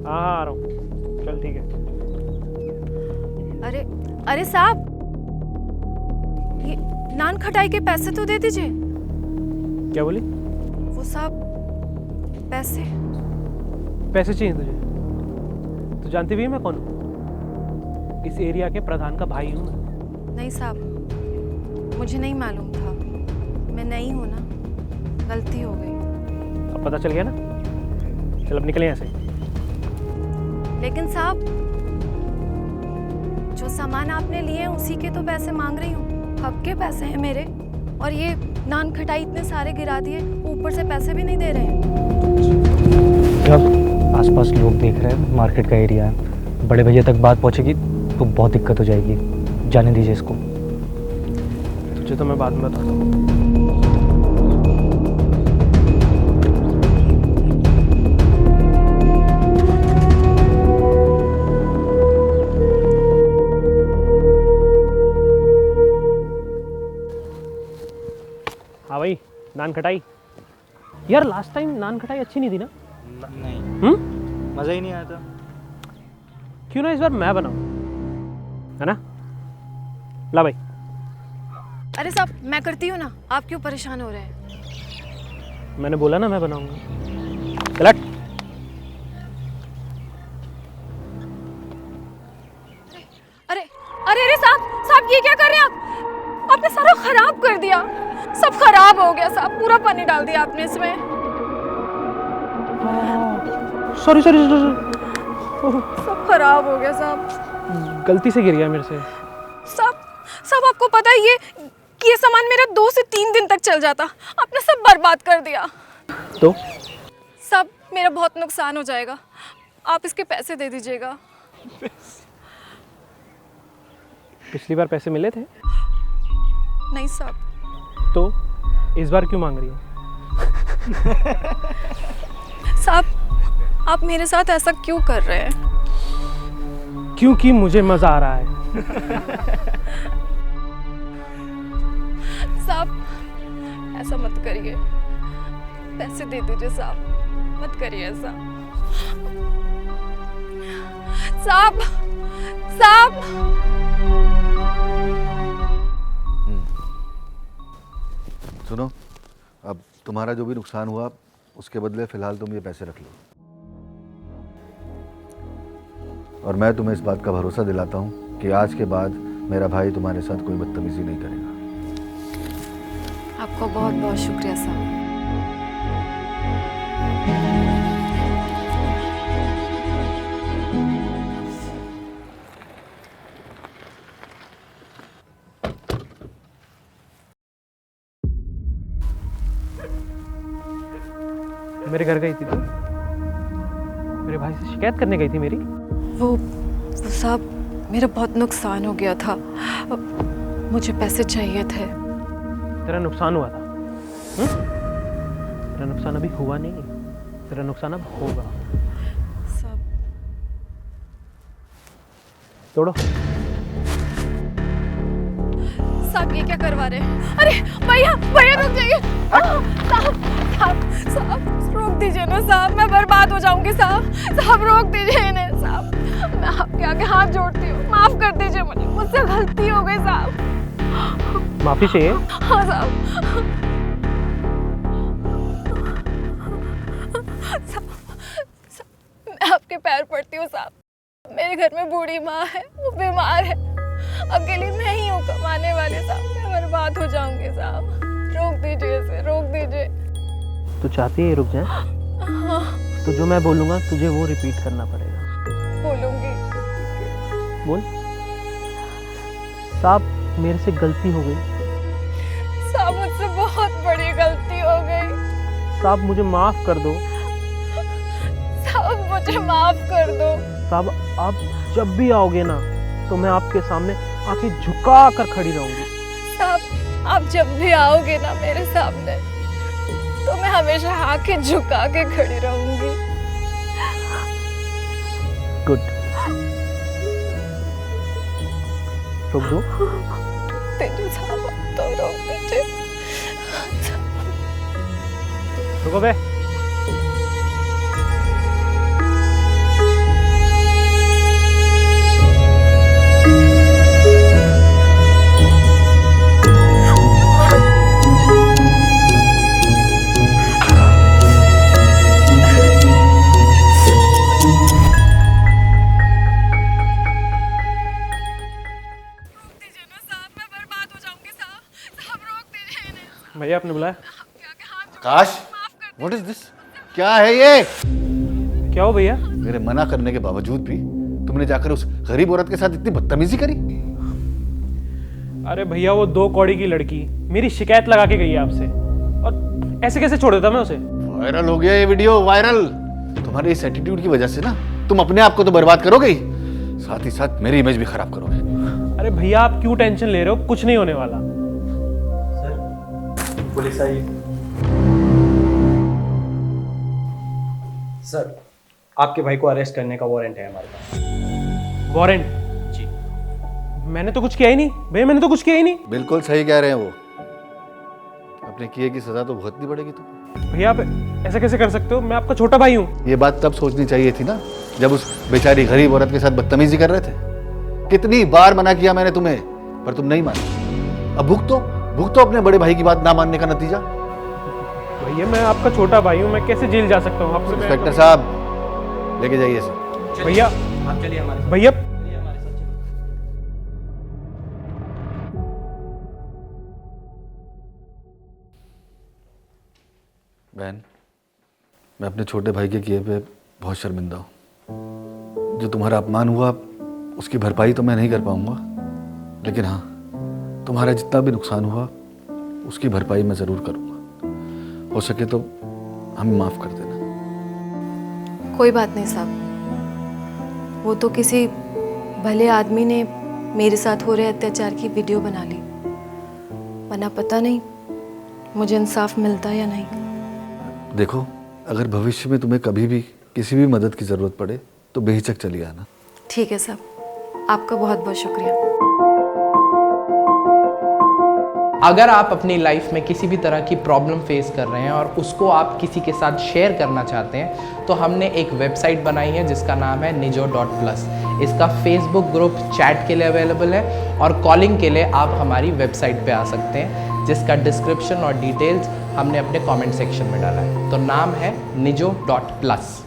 हाँ हाँ आ रहा हूँ, चल ठीक है। अरे अरे साहब, ये नान खटाई के पैसे तो दे दीजिए। क्या बोली? वो साहब पैसे। पैसे चाहिए तुझे? तू जानती भी है मैं कौन हूँ? इस एरिया के प्रधान का भाई हूँ मैं। नहीं साहब, मुझे नहीं मालूम था, मैं नई हूँ ना, गलती हो गई। अब पता चल गया ना? चल अब निकले यहाँ से। लेकिन साहब, जो सामान आपने लिए हैं उसी के तो पैसे मांग रही हूँ। हक के पैसे हैं मेरे, और ये नान खटाई इतने सारे गिरा दिए, ऊपर से पैसे भी नहीं दे रहे हैं। जब आसपास लोग देख रहे हैं, मार्केट का एरिया है, बड़े भैया तक बात पहुंचेगी तो बहुत दिक्कत हो जाएगी। जाने दीजिए इसको। तुझे तो मैं बाद में बताता हूँ। हाँ भाई, नान खटाई। यार लास्ट टाइम नान खटाई अच्छी नहीं थी ना? नहीं, मज़ा ही नहीं आया था। क्यों ना इस बार मैं बनाऊं, है ना? ला भाई। अरे साहब, मैं करती हूँ ना, आप क्यों परेशान हो रहे हैं? मैंने बोला ना मैं बनाऊंगा। चल हट। अरे अरे अरे साहब, ये क्या कर रहे हैं आप? आपने सारा खराब कर दिया, सब खराब हो गया साहब, पूरा पानी डाल दिया आपने इसमें। सॉरी सॉरी, सब खराब हो गया साहब, गलती से गिर गया मेरे से। साहब आपको पता है ये सामान मेरा 2 से 3 दिन तक चल जाता, आपने सब बर्बाद कर दिया। तो साहब मेरा बहुत नुकसान हो जाएगा, आप इसके पैसे दे दीजिएगा। पिछली बार पैसे मिले थे? नहीं साहब। तो इस बार क्यों मांग रही हो? साहब आप मेरे साथ ऐसा क्यों कर रहे हैं? क्योंकि मुझे मजा आ रहा है। साहब ऐसा मत करिए, पैसे दे दीजिए साहब, मत करिए ऐसा। साहब साहब सुनो, अब तुम्हारा जो भी नुकसान हुआ उसके बदले फिलहाल तुम ये पैसे रख लो, और मैं तुम्हें इस बात का भरोसा दिलाता हूँ कि आज के बाद मेरा भाई तुम्हारे साथ कोई बदतमीजी नहीं करेगा। आपको बहुत बहुत शुक्रिया साहब। मेरे घर गई थी तो मेरे भाई से शिकायत करने गई थी मेरी। वो साहब मेरा बहुत नुकसान हो गया था, मुझे पैसे चाहिए थे। तेरा नुकसान हुआ था? तेरा नुकसान अभी हुआ नहीं, तेरा नुकसान अब होगा। साहब तोड़ो। साहब ये क्या करवा रहे हैं? अरे भैया भैया रुक जाइए। साहब रोक दीजिए ना साहब, मैं बर्बाद हो जाऊंगी साहब। साहब रोक दीजिए इन्हें साहब, मैं आपके आगे हाथ जोड़ती हूँ, माफ कर दीजिए मुझे, मुझसे गलती हो गई साहब। माफी चाहिए? हाँ साहब। मैं आपके पैर पड़ती हूँ साहब, मेरे घर में बूढ़ी माँ है, वो बीमार है, अकेली मैं ही हूँ कमाने वाली साहब, मैं बर्बाद हो जाऊंगी साहब, रोक दीजिए इसे, रोक दीजिए। तू चाहती है ये रुक जाए? हाँ तो जो मैं बोलूंगा तुझे वो रिपीट करना पड़ेगा। बोलूंगी। बोल। साहब मेरे से गलती हो गई। साहब मुझसे बहुत बड़ी गलती हो गई। साहब मुझे माफ कर दो। साहब मुझे माफ कर दो। साहब आप जब भी आओगे ना तो मैं आपके सामने आंखें झुका कर खड़ी रहूंगी। साहब आप जब भी आओगे ना मेरे सामने तो मैं हमेशा आंखें झुका के खड़ी रहूंगी। गुड। रोक दो। तेजू साहब तो रोक दीजिए। रुको बे। भैया आपने बुलाया? आकाश, व्हाट इज दिस? क्या है ये? क्या हो भैया? मेरे मना करने के बावजूद भी तुमने जाकर उस गरीब औरत के साथ इतनी बदतमीजी करी? अरे भैया वो 2 कौड़ी की लड़की मेरी शिकायत लगा के गई है आपसे, और ऐसे कैसे छोड़ देता मैं उसे? वायरल हो गया ये वीडियो, वायरल। तुम्हारे इस एटीट्यूड की वजह से ना तुम अपने आप को तो बर्बाद करोगे ही, साथ ही साथ मेरी इमेज भी खराब करोगे। अरे भैया आप क्यों टेंशन ले रहे हो? कुछ नहीं होने वाला। सर पुलिस आई। सर आपके भाई को अरेस्ट करने का वारंट है हमारे पास। वारंट? जी। मैंने तो कुछ किया ही नहीं भैया, मैंने तो कुछ किया ही नहीं। बिल्कुल सही कह रहे हैं वो, अपने किए की सजा तो भुगतनी पड़ेगी तुम्हें। भैया आप ऐसा कैसे कर सकते हो? मैं आपका छोटा भाई हूँ। ये बात तब सोचनी चाहिए थी ना, जब उस बेचारी गरीब औरत के साथ बदतमीजी कर रहे थे। कितनी बार मना किया मैंने तुम्हें, पर तुम नहीं माने। अब भुगतो अपने बड़े भाई की बात ना मानने का नतीजा। भैया मैं आपका छोटा भाई हूँ, मैं कैसे जेल जा सकता हूँ? आपसे इंस्पेक्टर साहब लेके जाइए इसे। भैया आप चलिए हमारे साथ। भैया चलिए हमारे साथ चलिए। बहन, मैं अपने छोटे भाई के किए पे बहुत शर्मिंदा हूँ। जो तुम्हारा अपमान हुआ उसकी भरपाई तो मैं नहीं कर पाऊंगा, लेकिन हाँ, तुम्हारा जितना भी नुकसान हुआ उसकी भरपाई मैं ज़रूर करूँगा। हो सके तो हमें माफ़ कर देना। कोई बात नहीं साहब, वो तो किसी भले आदमी ने मेरे साथ हो रहे अत्याचार की वीडियो बना ली, वरना पता नहीं मुझे इंसाफ मिलता या नहीं। देखो, अगर भविष्य में तुम्हें कभी भी किसी भी मदद की ज़रूरत पड़े तो बेहिचक चली आना। ठीक है साहब, आपका बहुत बहुत शुक्रिया। अगर आप अपनी लाइफ में किसी भी तरह की प्रॉब्लम फेस कर रहे हैं और उसको आप किसी के साथ शेयर करना चाहते हैं, तो हमने एक वेबसाइट बनाई है जिसका नाम है nijo.plus। इसका फेसबुक ग्रुप चैट के लिए अवेलेबल है और कॉलिंग के लिए आप हमारी वेबसाइट पे आ सकते हैं, जिसका डिस्क्रिप्शन और डिटेल्स हमने अपने कमेंट सेक्शन में डाला है। तो नाम है nijo.plus।